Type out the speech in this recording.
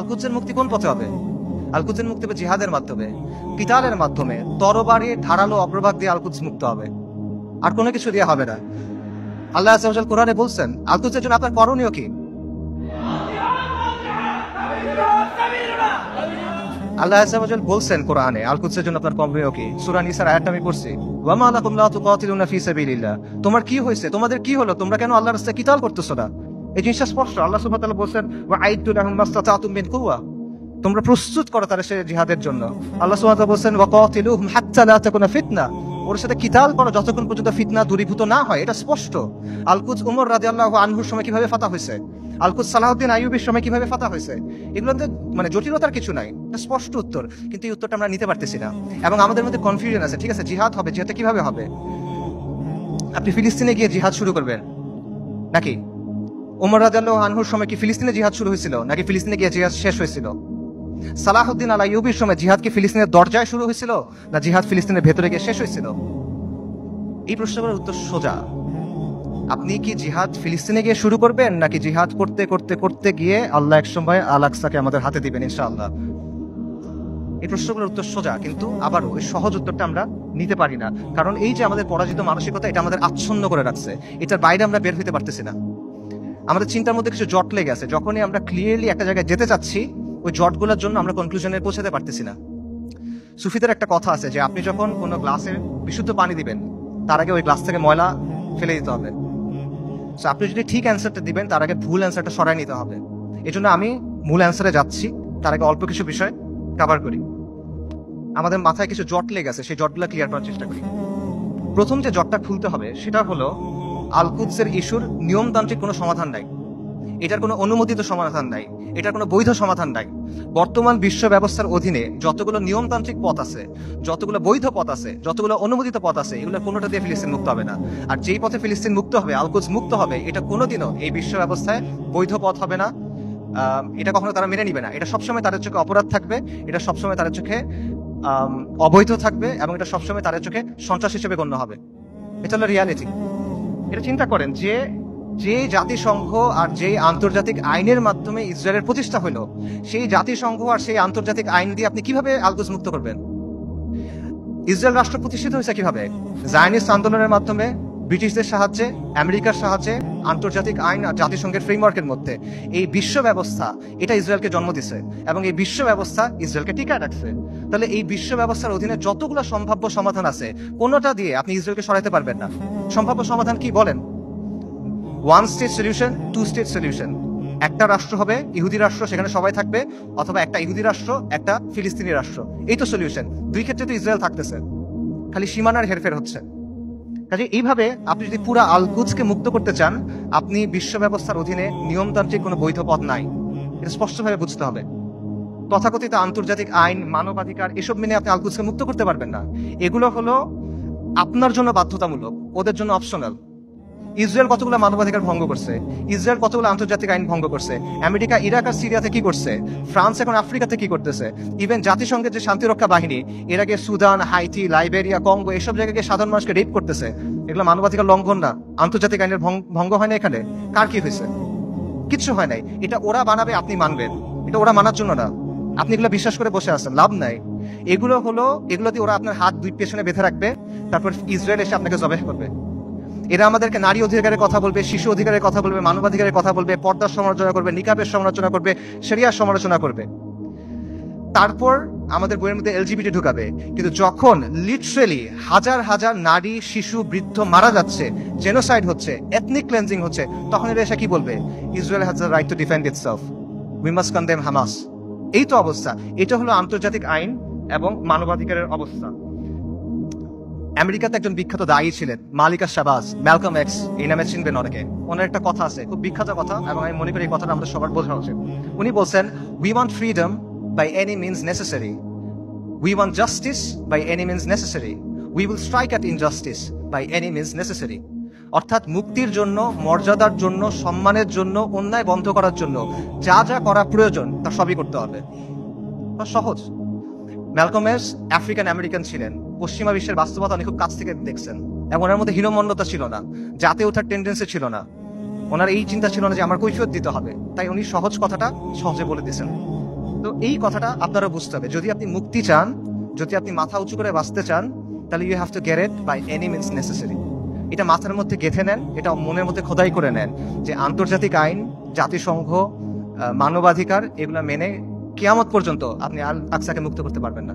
আল-কুদসের মুক্তি কোন পথে হবে? আল-কুদসের মুক্তি হবে জিহাদের মাধ্যমে, কিতালের মাধ্যমে, তরবারি ধারালো অগ্রভাগ দিয়ে আল-কুদস মুক্ত হবে, আর কোনো কিছু দিয়ে হবে না। আল্লাহ আযজা ওয়া জাল কোরআনে বলছেন আল-কুদসের জন্য আপনার করণীয় কি? আল্লাহ আযজা ওয়া জাল বলছেন কোরআনে আল-কুদসের জন্য আপনার করণীয় কি? সূরা নিসার আয়াতটা আমি পড়ছি, ওয়া মা লাকুম লা তুকাতিলুনা ফি সাবিলিল্লাহ, তোমার কি হয়েছে, তোমাদের কি হলো, তোমরা কেন আল্লাহর রাস্তায় কিতাল করতেছো না? এই জিনিসটা স্পষ্ট। আল্লাহ সুবহানাহু ওয়া তাআলা বলছেন ওয়া আইদু লাহুম মাসতাতাতুম মিন কুওয়া, তোমরা প্রস্তুত করো তাদের সাথে জিহাদের জন্য। আল্লাহ সুবহানাহু ওয়া তাআলা বলছেন ওয়া কাতিলুহুম হাত্তা লা তাকুনা ফিতনা, ওর সাথে কিতাল করো যতক্ষণ পর্যন্ত ফিতনা দূরীভূত না হয়। এটা স্পষ্ট। আল-কুদস উমর রাদিয়াল্লাহু আনহুর সময় কিভাবে ফাতা হয়েছে, আল-কুদস সালাহউদ্দিন আইয়ুবীর সময় কিভাবে ফাতা হয়েছে, এগুলোতে মানে জটিলতার কিছু নাই, এটা স্পষ্ট উত্তর। কিন্তু এই উত্তরটা আমরা নিতে পারতেছি না এবং আমাদের মধ্যে কনফিউশন আছে। ঠিক আছে, জিহাদ হবে, জিহাদটা কিভাবে হবে? আপনি ফিলিস্তিনে গিয়ে জিহাদ শুরু করবেন নাকি? উমর রাদিয়াল্লাহু আনহুর সময় কি ফিলিস্তিনে জিহাদ শুরু হয়েছিল নাকি ফিলিস্তিনে গিয়ে জিহাদ শেষ হয়েছিল? সালাহউদ্দিন আল আইয়ুবীর সময় জিহাদ কি ফিলিস্তিনের দরজায় শুরু হয়েছিল না জিহাদ ফিলিস্তিনের ভেতরে গিয়ে শেষ হয়েছিল? এই প্রশ্নের উত্তর সোজা। আপনি কি জিহাদ ফিলিস্তিনে গিয়ে শুরু করবেন নাকি জিহাদ করতে করতে করতে গিয়ে আল্লাহ একসময় আল আকসাকে আমাদের হাতে দিবেন ইনশাআল্লাহ? এই প্রশ্নগুলোর উত্তর সোজা, কিন্তু আবারও ওই সহজ উত্তরটা আমরা নিতে পারি না, কারণ এই যে আমাদের পরাজিত মানসিকতা, এটা আমাদের আচ্ছন্ন করে রাখছে। এটার বাইরে আমরা বের হইতে পারতেছি না। আমাদের চিন্তার মধ্যে কিছু জট লেগে আছে। যখনই আমরা ক্লিয়ারলি একটা জায়গায় যেতে চাচ্ছি, ওই জটগুলোর জন্য আমরা কনক্লুশনে পৌঁছাতে পারতেছি না। সুফিদের একটা কথা আছে যে আপনি যখন কোনো গ্লাসে বিশুদ্ধ পানি দিবেন, তার আগে ওই গ্লাস থেকে ময়লা ফেলে দিতে হবে। সো আপনি যদি ঠিক অ্যান্সারটা দিবেন, তার আগে ভুল অ্যান্সারটা সরাই নিতে হবে। এই জন্য আমি মূল অ্যান্সারে যাচ্ছি, তার আগে অল্প কিছু বিষয় কভার করি। আমাদের মাথায় কিছু জট লেগে আছে, সেই জটগুলো ক্লিয়ার করার চেষ্টা করি। প্রথম যে জটটা খুলতে হবে সেটা হলো আল-কুদসের ইস্যুর নিয়মতান্ত্রিক কোনো সমাধান নাই, এটার কোনো অনুমোদিত সমাধান নাই, এটার কোনো বৈধ সমাধান নাই। বর্তমান বিশ্ব ব্যবস্থার অধীনে যতগুলো নিয়মতান্ত্রিক পথ আছে, যতগুলো বৈধ পথ আছে, যতগুলো অনুমোদিত পথ আছে, এগুলো কোনোটা দিয়ে ফিলিস্তিন মুক্ত হবে না। আর যেই পথে ফিলিস্তিন মুক্ত হবে, আল-কুদস মুক্ত হবে, এটা কোনোদিনও এই বিশ্ব ব্যবস্থায় বৈধ পথ হবে না। এটা কখনো তারা মেনে নিবে না। এটা সবসময় তাদের চোখে অপরাধ থাকবে, এটা সবসময় তাদের চোখে অবৈধ থাকবে এবং এটা সবসময় তাদের চোখে সন্ত্রাস হিসেবে গণ্য হবে। এটা হলো রিয়ালিটি। এটা চিন্তা করেন যে যে জাতিসংঘ আর যে আন্তর্জাতিক আইনের মাধ্যমে ইসরায়েলের প্রতিষ্ঠা হলো, সেই জাতিসংঘ আর সেই আন্তর্জাতিক আইন দিয়ে আপনি কিভাবে আল-কুদস মুক্ত করবেন? ইসরায়েল রাষ্ট্র প্রতিষ্ঠিত হয়েছে কিভাবে? জায়নিস্ট আন্দোলনের মাধ্যমে, ব্রিটিশদের সাহায্যে, আমেরিকার সাহায্যে, আন্তর্জাতিক আইন আর জাতিসংঘের ফ্রেমওয়ার্কের মধ্যে। এই বিশ্ব ব্যবস্থা এটা ইসরায়েলকে জন্ম দিছে এবং এই বিশ্ব ব্যবস্থা ইসরায়েলকে টিকায় রাখছে। তাহলে এই বিশ্ব ব্যবস্থার অধীনে যতগুলো সম্ভাব্য সমাধান আছে, কোনোটা দিয়ে আপনি ইসরায়েলকে সরাইতে পারবেন না। সম্ভাব্য সমাধান কি বলেন? One state solution, two state solution. একটা রাষ্ট্র হবে ইহুদি রাষ্ট্র, সেখানে সবাই থাকবে, অথবা একটা ইহুদি রাষ্ট্র, একটা ফিলিস্তিনি রাষ্ট্র। এই তো সলিউশন। দুই ক্ষেত্রে তো ইসরায়েল থাকতেছে, খালি সীমানার হেরফের হচ্ছে। কাজে এইভাবে আপনি যদি পুরো আল-কুদসকে মুক্ত করতে চান, আপনি বিশ্ব ব্যবস্থার অধীনে নিয়মতান্ত্রিক কোনো বৈধ পথ নাই, এটা স্পষ্টভাবে বুঝতে হবে। তথাকথিত আন্তর্জাতিক আইন, মানবাধিকার এসব মেনে আপনি আল-কুদসকে মুক্ত করতে পারবেন না। এগুলো হলো আপনার জন্য বাধ্যতামূলক, ওদের জন্য অপশনাল। ইসরায়েল কতগুলো মানবাধিকার ভঙ্গ করছে, ইসরায়েল কতগুলো আন্তর্জাতিক আইন ভঙ্গ করছে, আমেরিকা ইরাক আর সিরিয়াতে কি করছে, ফ্রান্স এখন আফ্রিকাতে কি করতেছে, ইভেন জাতিসংঘের যে শান্তিরক্ষা বাহিনী এর আগে সুদান, হাইতি, লাইবেরিয়া, কঙ্গো এসব জায়গায় সাধারণ মানুষকে রেপ করতেছে। এগুলো মানবাধিকার লঙ্ঘন না? আন্তর্জাতিক আইনের ভঙ্গ হয় না? এখানে কার কি হয়েছে? কিচ্ছু হয় নাই। এটা ওরা বানাবে, আপনি মানবেন, এটা ওরা মানার জন্য না। আপনি এগুলো বিশ্বাস করে বসে আছেন, লাভ নাই। এগুলোতে ওরা আপনার হাত দুই পেছনে বেঁধে রাখবে, তারপর ইসরায়েল এসে আপনাকে জবাহ করবে। এরা আমাদেরকে নারী অধিকারের কথা বলবে, শিশু অধিকারের কথা বলবে, মানবাধিকারের কথা বলবে, পর্দার সমালোচনা করবে, নিকাবের সমালোচনা করবে, শরিয়ার সমালোচনা করবে। তারপর আমাদের বইয়ের মধ্যে এলজিবিটি ঢুকাবে। কিন্তু যখন লিটারেলি হাজার হাজার নারী, শিশু, বৃদ্ধ মারা যাচ্ছে, জেনোসাইড হচ্ছে, এথনিক ক্লেন্সিং হচ্ছে, তখন এরা এসে কি বলবে? Israel has the right to defend itself, we must condemn Hamas. এই তো অবস্থা। এটা হলো আন্তর্জাতিক আইন এবং মানবাধিকারের অবস্থা। আমেরিকাতে একজন বিখ্যাত দায়ী ছিলেন, মালিকা শাবাজ, ম্যালকম এক্স, এই নামে চিনবেন অনেকে। ওনার একটা কথা আছে, খুব বিখ্যাত কথা, এবং আমি মনে করি এই কথাটা আমাদের সবার বোঝা উচিত। উনি বলছেন, we want freedom by any means necessary, we want justice by any means necessary, we will strike at injustice by any means necessary. অর্থাৎ মুক্তির জন্য, মর্যাদার জন্য, সম্মানের জন্য, অন্যায় বন্ধ করার জন্য যা যা করা প্রয়োজন তা সবই করতে হবে। সহজ। ম্যালকম এক্স আফ্রিকান আমেরিকান ছিলেন, পশ্চিমা বিশ্বের বাস্তবতা উনি খুব কাছ থেকে দেখছেন, এবং ওনার মধ্যে হীনমন্যতা ছিল না, জাতে ওঠার টেন্ডেন্সি ছিল না, ওনার এই চিন্তা ছিল না যে আমার কৈফিয়ত দিতে হবে। তাই উনি সহজ কথাটা সহজে বলে দিয়েছেন। তো এই কথাটা আপনারা বুঝতে হবে, যদি আপনি মুক্তি চান, যদি আপনি মাথা উঁচু করে বাঁচতে চান, তাহলে you have to get it by any means necessary. এটা মাথার মধ্যে গেঁথে নেন, এটা মনের মধ্যে খোদাই করে নেন যে আন্তর্জাতিক আইন, জাতিসংঘ, মানবাধিকার এগুলা মেনে কিয়ামত পর্যন্ত আপনি আল আকসাকে মুক্ত করতে পারবেন না।